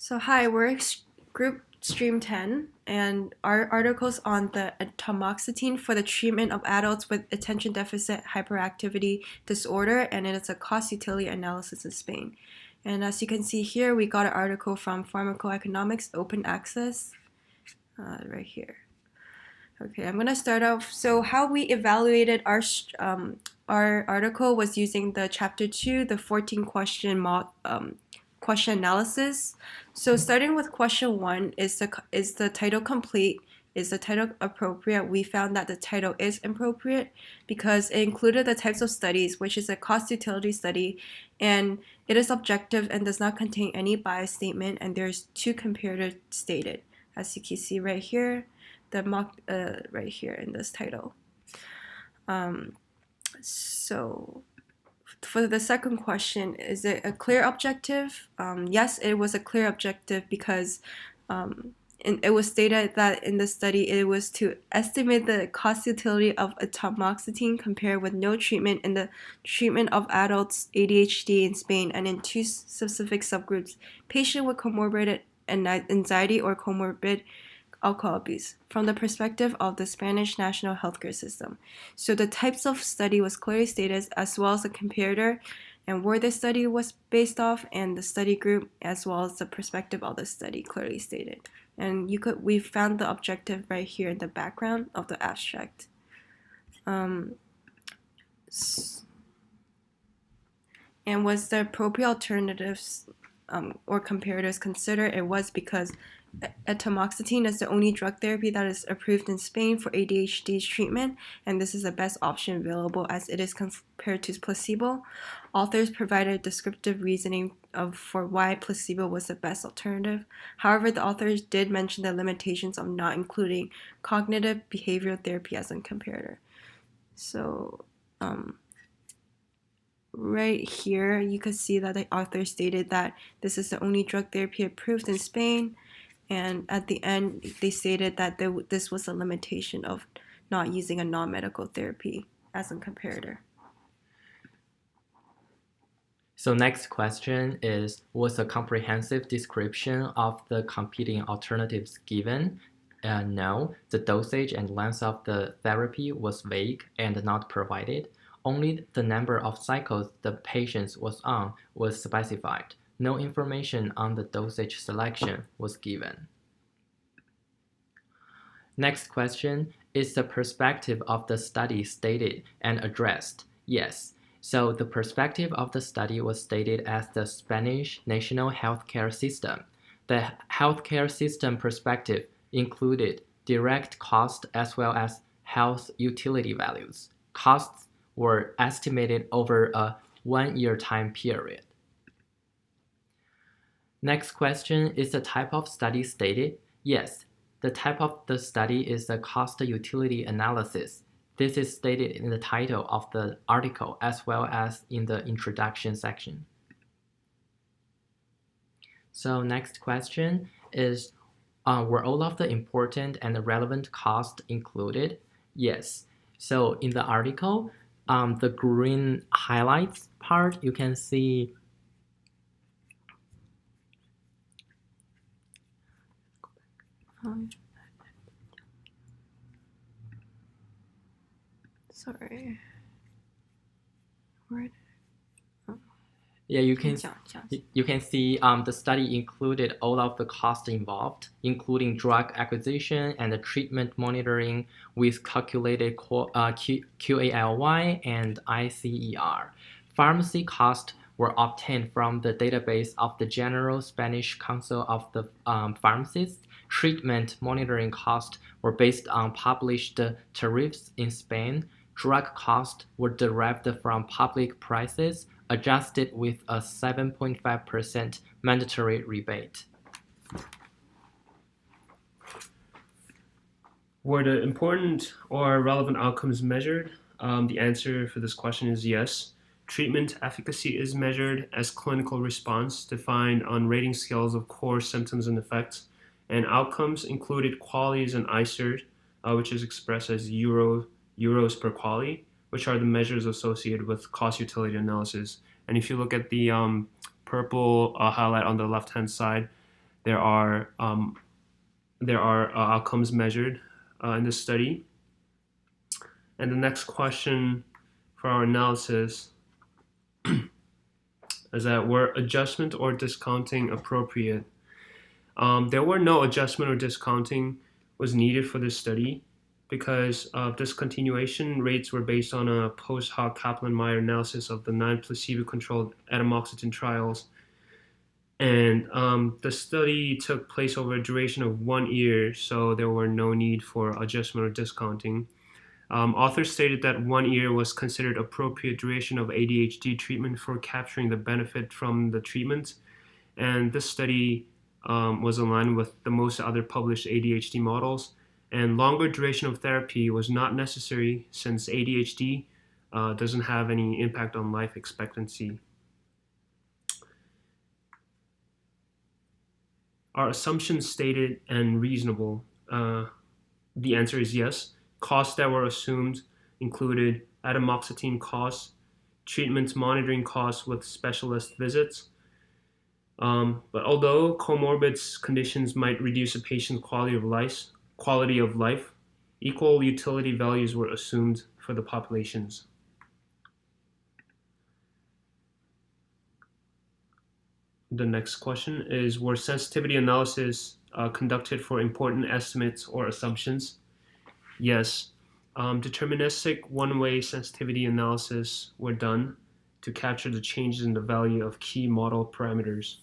So hi, we're group stream 10 and our article's on the atomoxetine for the treatment of adults with attention deficit hyperactivity disorder, and it is a cost utility analysis in Spain. And as you can see here, we got an article from Pharmacoeconomics open access right here. Okay, I'm gonna start off. So how we evaluated our article was using the chapter 2, the 14 question analysis. So starting with question 1, is the title complete? Is the title appropriate? We found that the title is appropriate because it included the types of studies, which is a cost utility study, and it is objective and does not contain any bias statement, and there's 2 comparators stated, as you can see right here, the mock right here in this title. So for the second question, is it a clear objective? Yes, it was a clear objective because it was stated that in the study it was to estimate the cost utility of atomoxetine compared with no treatment in the treatment of adults ADHD in Spain, and in 2 specific subgroups: patient with comorbid anxiety or comorbid alcohol abuse, from the perspective of the Spanish national healthcare system. So the types of study was clearly stated, as well as the comparator and where the study was based off, and the study group, as well as the perspective of the study clearly stated. And we found the objective right here in the background of the abstract. And was the appropriate alternatives or comparators considered? It was because atomoxetine is the only drug therapy that is approved in Spain for ADHD treatment, and this is the best option available as it is compared to placebo. Authors provided descriptive reasoning for why placebo was the best alternative. However, the authors did mention the limitations of not including cognitive behavioral therapy as a comparator. So right here, you could see that the author stated that this is the only drug therapy approved in Spain, and at the end, they stated that this was a limitation of not using a non-medical therapy as a comparator. So next question is, was a comprehensive description of the competing alternatives given? No, the dosage and length of the therapy was vague and not provided. Only the number of cycles the patient was on was specified. No information on the dosage selection was given. Next question, is the perspective of the study stated and addressed? Yes. So the perspective of the study was stated as the Spanish national healthcare system. The healthcare system perspective included direct cost as well as health utility values. Costs were estimated over a 1-year time period. Next question, is the type of study stated? Yes, the type of the study is a cost utility analysis. This is stated in the title of the article as well as in the introduction section. So next question is, were all of the important and relevant costs included? Yes. So in the article, the green highlights part, you can see sorry. Where? Yeah, you can see the study included all of the costs involved, including drug acquisition and the treatment monitoring with calculated QALY and ICER. Pharmacy costs were obtained from the database of the General Spanish Council of the Pharmacists. Treatment monitoring costs were based on published tariffs in Spain. Drug costs were derived from public prices, adjusted with a 7.5% mandatory rebate. Were the important or relevant outcomes measured? The answer for this question is yes. Treatment efficacy is measured as clinical response defined on rating scales of core symptoms and effects, and outcomes included qualities and ICER, which is expressed as euros per quality, which are the measures associated with cost utility analysis. And if you look at the purple highlight on the left-hand side, there are outcomes measured in this study. And the next question for our analysis is that were adjustment or discounting appropriate? There were no adjustment or discounting was needed for this study because discontinuation rates were based on a post hoc Kaplan-Meier analysis of the non-placebo-controlled atomoxetine trials. And the study took place over a duration of 1 year, so there were no need for adjustment or discounting. Authors stated that 1 year was considered appropriate duration of ADHD treatment for capturing the benefit from the treatment. And this study was aligned with the most other published ADHD models. And longer duration of therapy was not necessary since ADHD doesn't have any impact on life expectancy. Are assumptions stated and reasonable? The answer is yes. Costs that were assumed included atomoxetine costs, treatment monitoring costs with specialist visits. But although comorbid conditions might reduce a patient's quality of life, equal utility values were assumed for the populations. The next question is, were sensitivity analysis conducted for important estimates or assumptions? Yes. Deterministic one-way sensitivity analysis were done to capture the changes in the value of key model parameters.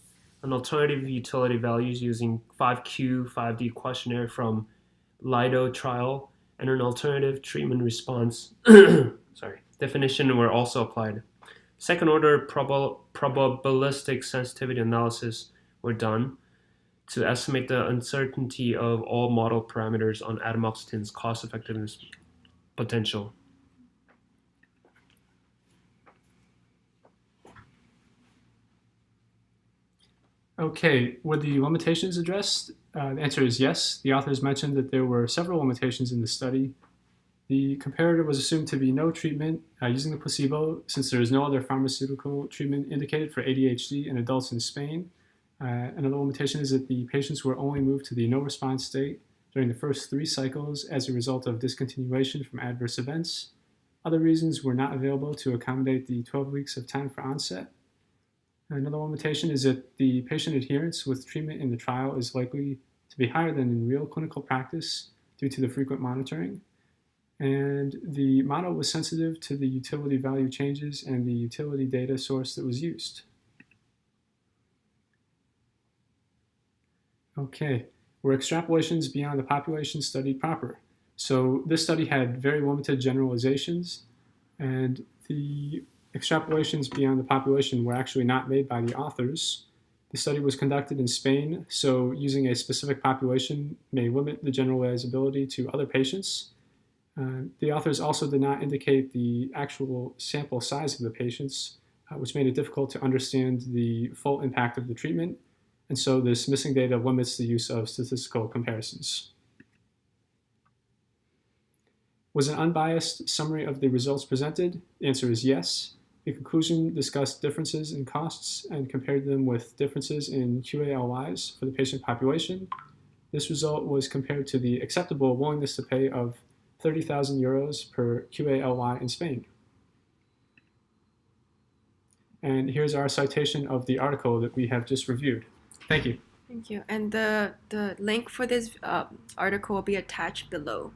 An alternative utility values using 5Q, 5D questionnaire from Lido trial and an alternative treatment response definition were also applied. Second-order probabilistic sensitivity analysis were done to estimate the uncertainty of all model parameters on atomoxetine's cost-effectiveness potential. Okay, were the limitations addressed? The answer is yes. The authors mentioned that there were several limitations in the study. The comparator was assumed to be no treatment using the placebo, since there is no other pharmaceutical treatment indicated for ADHD in adults in Spain. Another limitation is that the patients were only moved to the no response state during the first 3 cycles as a result of discontinuation from adverse events. Other reasons were not available to accommodate the 12 weeks of time for onset. Another limitation is that the patient adherence with treatment in the trial is likely to be higher than in real clinical practice due to the frequent monitoring. And the model was sensitive to the utility value changes and the utility data source that was used. Okay, were extrapolations beyond the population studied proper? So this study had very limited generalizations, and the extrapolations beyond the population were actually not made by the authors. The study was conducted in Spain, so using a specific population may limit the generalizability to other patients. The authors also did not indicate the actual sample size of the patients, which made it difficult to understand the full impact of the treatment, and so this missing data limits the use of statistical comparisons. Was an unbiased summary of the results presented? The answer is yes. The conclusion discussed differences in costs and compared them with differences in QALYs for the patient population. This result was compared to the acceptable willingness to pay of 30,000 euros per QALY in Spain. And here's our citation of the article that we have just reviewed. Thank you. Thank you. And the link for this article will be attached below.